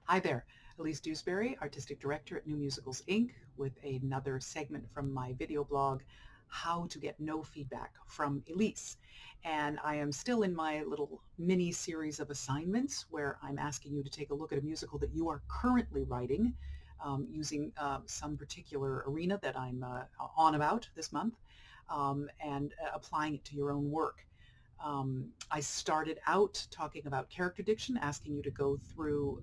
Hi there, Elise Dewsberry, Artistic Director at New Musicals Inc., with another segment from my video blog, How to Get No Feedback from Elise. And I am still in my little mini series of assignments where I'm asking you to take a look at a musical that you are currently writing using some particular arena that I'm on about this month and applying it to your own work. I started out talking about character diction, asking you to go through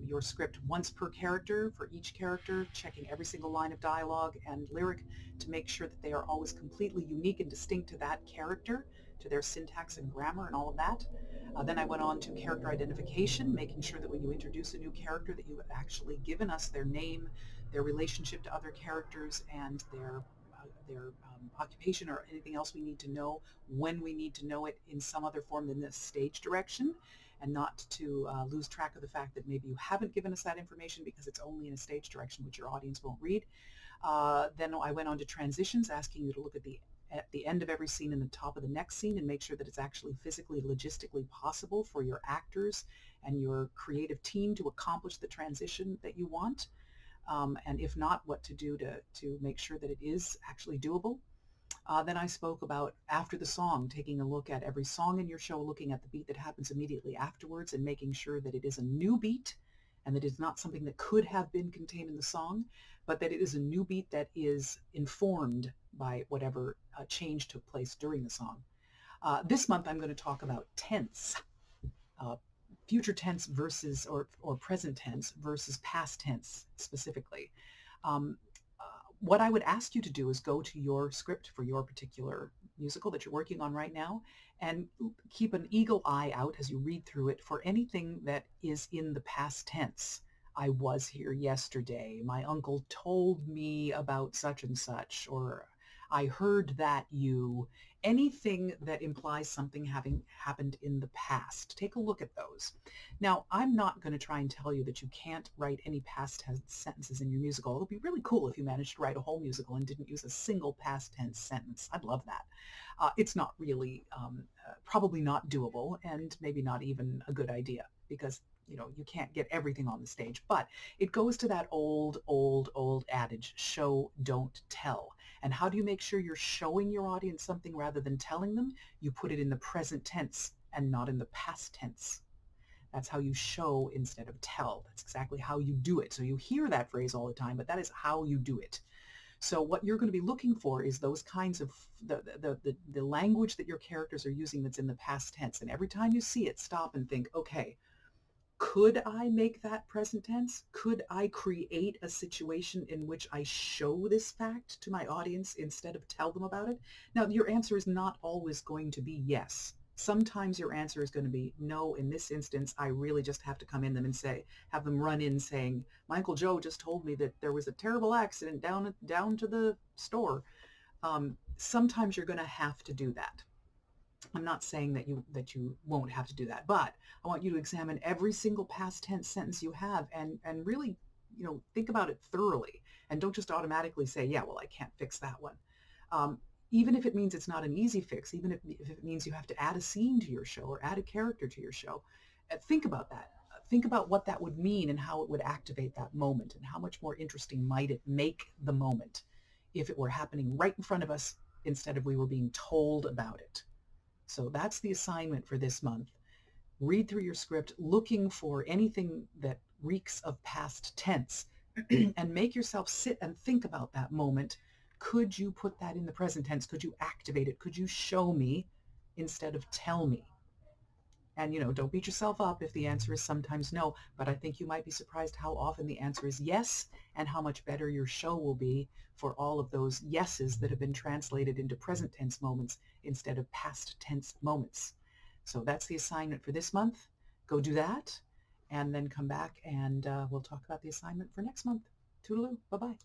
your script once per character for each character, checking every single line of dialogue and lyric to make sure that they are always completely unique and distinct to that character, to their syntax and grammar and all of that. Then I went on to character identification, making sure that when you introduce a new character that you have actually given us their name, their relationship to other characters, and their occupation or anything else we need to know when we need to know it in some other form than this stage direction, and not to lose track of the fact that maybe you haven't given us that information because it's only in a stage direction which your audience won't read. Then I went on to transitions, asking you to look at the end of every scene and the top of the next scene and make sure that it's actually physically, logistically possible for your actors and your creative team to accomplish the transition that you want. And if not, what to do to make sure that it is actually doable. Then I spoke about after the song, taking a look at every song in your show, looking at the beat that happens immediately afterwards and making sure that it is a new beat and that it's not something that could have been contained in the song, but that it is a new beat that is informed by whatever change took place during the song. This month I'm going to talk about tense, uh, future tense versus or present tense versus past tense specifically. Um, what I would ask you to do is go to your script for your particular musical that you're working on right now and keep an eagle eye out as you read through it for anything that is in the past tense. I was here yesterday. My uncle told me about such and such, or I heard that you, anything that implies something having happened in the past. Take a look at those. Now, I'm not going to try and tell you that you can't write any past tense sentences in your musical. It'll be really cool if you managed to write a whole musical and didn't use a single past tense sentence. I'd love that. It's not really, probably not doable, and maybe not even a good idea because you can't get everything on the stage. But it goes to that old adage, show, don't tell. And how do you make sure you're showing your audience something rather than telling them? You put it in the present tense and not in the past tense. That's how you show instead of tell. That's exactly how you do it. So you hear that phrase all the time, but that is how you do it. So what you're going to be looking for is those kinds of the language that your characters are using that's in the past tense. And every time you see it, stop and think, okay, could I make that present tense? Could I create a situation in which I show this fact to my audience instead of tell them about it? Now, your answer is not always going to be yes. Sometimes your answer is going to be no. In this instance, I really just have to come in them and have them run in saying, my Uncle Joe just told me that there was a terrible accident down to the store. Sometimes you're going to have to do that. I'm not saying that you won't have to do that, but I want you to examine every single past tense sentence you have and really, think about it thoroughly, and don't just automatically say, yeah, well, I can't fix that one. Even if it means it's not an easy fix, even if it means you have to add a scene to your show or add a character to your show, think about that. Think about what that would mean and how it would activate that moment and how much more interesting might it make the moment if it were happening right in front of us instead of we were being told about it. So that's the assignment for this month. Read through your script looking for anything that reeks of past tense and make yourself sit and think about that moment. Could you put that in the present tense? Could you activate it? Could you show me instead of tell me? And, don't beat yourself up if the answer is sometimes no, but I think you might be surprised how often the answer is yes, and how much better your show will be for all of those yeses that have been translated into present tense moments instead of past tense moments. So that's the assignment for this month. Go do that, and then come back and we'll talk about the assignment for next month. Toodaloo. Bye-bye.